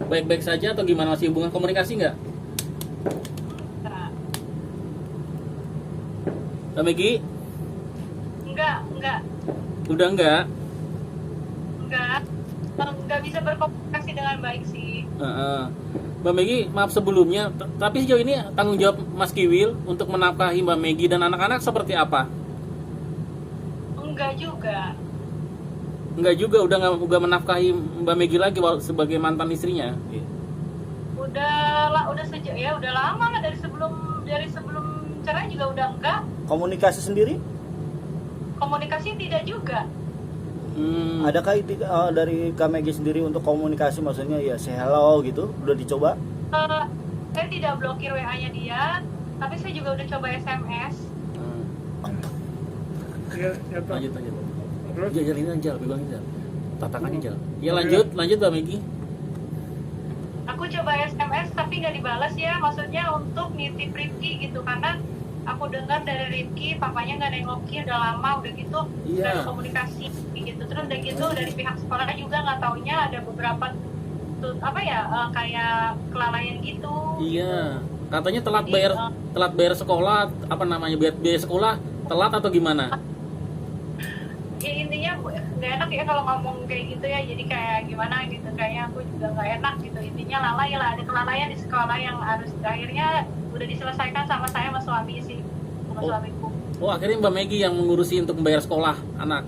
baik-baik saja atau gimana, masih hubungan komunikasi nggak? Nah, Mbak Megi? enggak, Udah nggak? enggak. Enggak bisa berkomunikasi dengan baik sih. Heeh. Mbak Megi, maaf sebelumnya, tapi sejauh ini tanggung jawab Mas Kiwil untuk menafkahi Mbak Megi dan anak-anak seperti apa? Enggak juga. Enggak juga, udah menafkahi Mbak Megi lagi sebagai mantan istrinya. Udah sejak ya udah lama lah dari sebelum cerai juga udah enggak. Komunikasi sendiri? Komunikasi tidak juga. Adakah dari Kak Megi sendiri untuk komunikasi, maksudnya ya say hello gitu, udah dicoba? Saya tidak blokir WA-nya dia, tapi saya juga udah coba SMS. Lanjut. Jalin aja, pegangin aja. Tatakannya aja. Ya lanjut Mbak Megi. Aku coba SMS tapi nggak dibalas ya, maksudnya untuk nitip Rifki gitu, karena aku dengar dari Rifki papanya nggak nengokin udah lama, udah gitu nggak ada komunikasi gitu. Terus udah gitu dari pihak sekolah juga nggak taunya ada beberapa kayak kelalaian gitu. Iya, katanya telat bayar sekolah, apa namanya, biaya sekolah telat atau gimana? Ya intinya nggak enak ya kalau ngomong kayak gitu ya, jadi kayak gimana gitu, kayaknya aku juga nggak enak gitu. Intinya lalai lah, ada kelalaian di sekolah yang harus akhirnya udah diselesaikan sama saya sama suami sih, sama suamiku. Oh, akhirnya Mbak Megi yang mengurusi untuk membayar sekolah anak.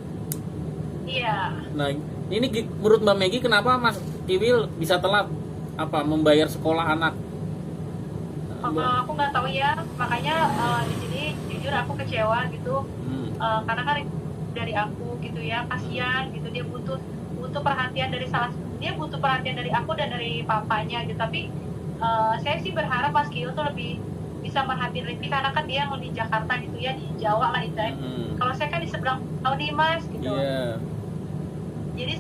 Iya. Nah, ini menurut Mbak Megi kenapa Mas Kiwil bisa telat membayar sekolah anak? Aku nggak tahu ya, makanya di sini jujur aku kecewa gitu. Karena kan dari aku gitu ya, kasihan gitu, dia butuh perhatian dia butuh perhatian dari aku dan dari papanya gitu. Tapi saya sih berharap Mas Kio tuh lebih bisa merhatiin Rifki, karena kan dia mau di Jakarta gitu ya, di Jawa lah itu. Kalau saya kan di seberang tahun nih Mas gitu. Jadi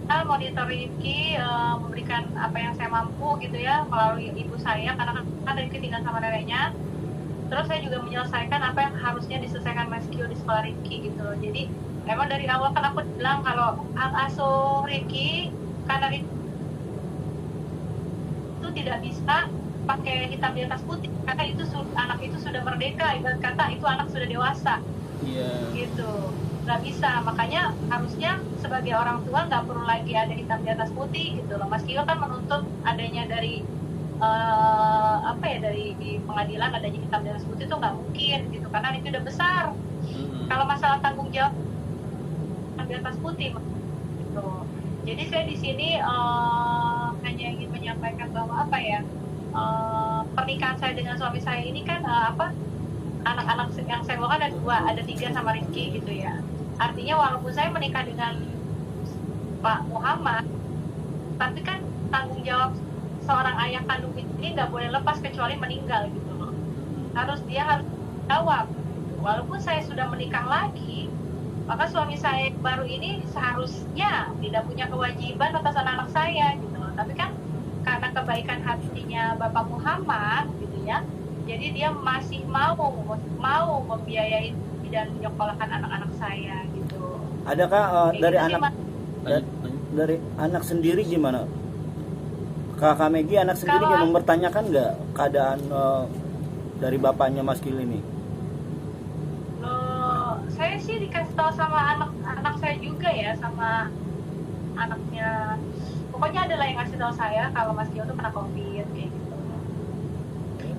saya monitor Rifki, memberikan apa yang saya mampu gitu ya melalui ibu saya, karena kan Rifki tinggal sama neneknya. Terus saya juga menyelesaikan apa yang harusnya diselesaikan Mas Kio di sekolah Rifki gitu. Jadi emang dari awal kan aku bilang kalau asuh Rifki, karena itu tidak bisa pakai hitam di atas putih, karena itu anak itu sudah merdeka, ibarat kata itu anak sudah dewasa. Gitu, nggak bisa. Makanya harusnya sebagai orang tua nggak perlu lagi ada hitam di atas putih gitu loh. Mas Kio kan menuntut adanya dari dari pengadilan adanya hitam di atas putih itu nggak mungkin gitu, karena itu udah besar. Kalau masalah tanggung jawab di atas putih gitu. Jadi saya di sini hanya ingin menyampaikan bahwa pernikahan saya dengan suami saya ini kan anak-anak yang saya bawa kan ada 3 sama Rizky gitu ya. Artinya walaupun saya menikah dengan Pak Muhammad, tapi kan tanggung jawab seorang ayah kandung ini nggak boleh lepas kecuali meninggal gitu loh. Dia harus jawab. Walaupun saya sudah menikah lagi, maka suami saya baru ini seharusnya tidak punya kewajiban atas anak-anak saya gitu loh. Tapi kan karena kebaikan hatinya Bapak Muhammad gitu ya, jadi dia masih mau membiayai dan menyekolahkan anak-anak saya gitu. Adakah dari gitu dari anak sendiri gimana? Kakak Megi anak sendiri yang mempertanyakan nggak keadaan dari bapaknya Mas Kil ini? Saya sih dikasih tahu sama anak saya juga ya, sama anaknya. Pokoknya adalah yang ngasih tahu saya kalau Mas Kio tuh kena COVID kayak gitu.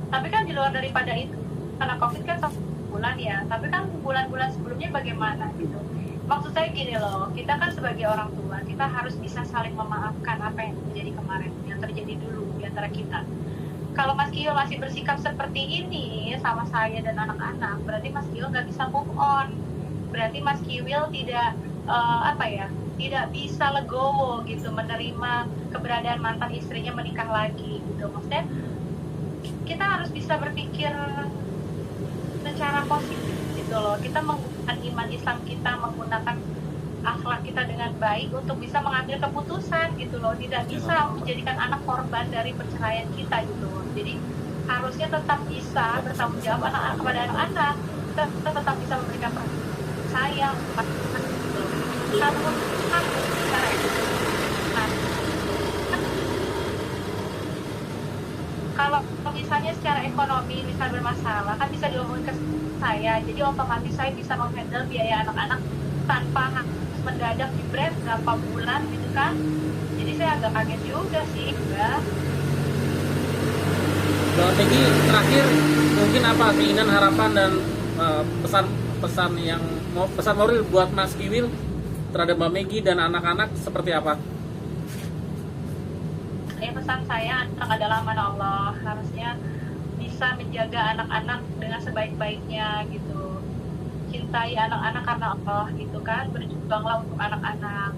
Tapi kan di luar daripada itu, karena COVID kan 1 bulan ya. Tapi kan bulan-bulan sebelumnya bagaimana gitu. Maksud saya gini loh, kita kan sebagai orang tua, kita harus bisa saling memaafkan apa yang terjadi kemarin, yang terjadi dulu di antara kita. Kalau Mas Kio masih bersikap seperti ini sama saya dan anak-anak, berarti Mas Kio nggak bisa move on. Berarti Mas Kiwil tidak tidak bisa legowo gitu menerima keberadaan mantan istrinya menikah lagi gitu. Maksudnya kita harus bisa berpikir secara positif gitu loh. Kita menggunakan iman Islam kita, menggunakan akhlak kita dengan baik untuk bisa mengambil keputusan gitu loh. Tidak bisa menjadikan anak korban dari perceraian kita gitu loh. Jadi harusnya tetap bisa bertanggung jawab anak-anak kepada anak-anak. Kita tetap bisa memberikan sayang gitu. misalnya secara ekonomi misal bermasalah kan bisa diomongin ke saya, jadi otomatis saya bisa menghandle biaya anak-anak tanpa harus mendadak jebret berapa bulan gitu kan. Jadi saya agak kaget juga sih enggak. Mbak Megi, terakhir mungkin apa keinginan, harapan dan pesan yang mau pesan moral buat Mas Kiwil terhadap Mbak Megi dan anak-anak seperti apa? Ya, pesan saya, anak adalah amanah Allah, harusnya bisa menjaga anak-anak dengan sebaik-baiknya gitu. Cintai anak-anak karena Allah gitu kan, berjuanglah untuk anak-anak.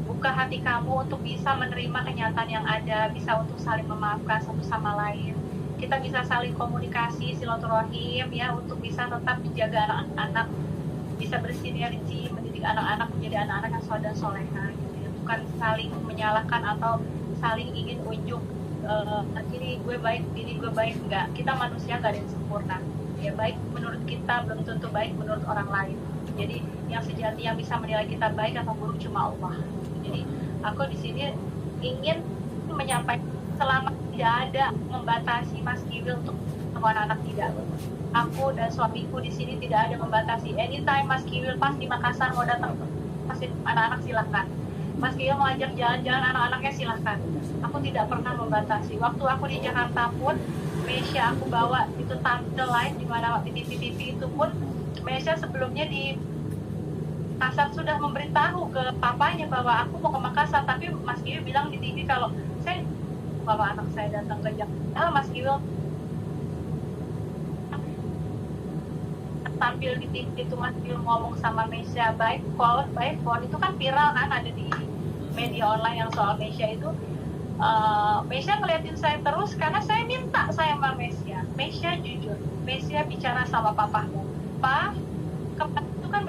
Buka hati kamu untuk bisa menerima kenyataan yang ada, bisa untuk saling memaafkan satu sama lain. Kita bisa saling komunikasi, silaturahim ya, untuk bisa tetap menjaga anak-anak, bisa bersinergi, mendidik anak-anak menjadi anak-anak yang soleh dan soleha gitu ya. Bukan saling menyalahkan atau saling ingin unjuk ini gue baik, ini gue baik, enggak. Kita manusia gak ada yang sempurna ya, baik menurut kita belum tentu baik menurut orang lain. Jadi yang sejati yang bisa menilai kita baik atau buruk cuma Allah. Jadi aku di sini ingin menyampaikan, selama tidak ada membatasi Mas Kiwil untuk semua anak-anak, tidak. Aku dan suamiku di sini tidak ada membatasi. Anytime Mas Kiwil pas di Makassar mau datang pasti anak-anak silahkan. Mas Kiwil mau ajak jalan-jalan anak-anaknya silahkan. Aku tidak pernah membatasi. Waktu aku di Jakarta pun, Mesya aku bawa itu tampil live di mana di TV itu pun, Mesya sebelumnya di Makassar sudah memberitahu ke papanya bahwa aku mau ke Makassar, tapi Mas Kiwil bilang di TV kalau saya bawa anak saya datang ke Jakarta. Mas Kiwil tampil di TV itu, Mas Kiwil ngomong sama Mesya by phone itu kan viral kan, ada di media online yang soal Mesya itu. Mesya ngeliatin saya terus karena saya minta saya sama Mesya. Mesya jujur, Mesya bicara sama papamu, Pak, itu kan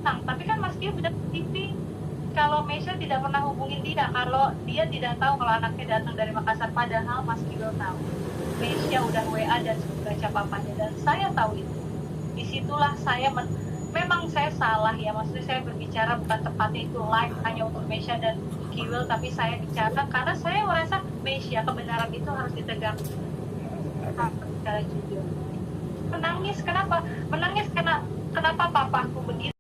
tapi kan Mas Kiwil udah TV. Kalau Mesya tidak pernah hubungin dia, kalau dia tidak tahu kalau anaknya datang dari Makassar, padahal Mas Kiwil tahu. Mesya udah WA dan baca papanya, dan saya tahu itu. Disitulah saya memang saya salah ya, maksudnya saya berbicara bukan tepatnya itu live hanya untuk Mesya dan Kiwil, tapi saya bicara karena saya merasa Mesya, kebenaran itu harus ditegakkan secara jujur. Menangis kenapa? Menangis karena kenapa papaku begitu.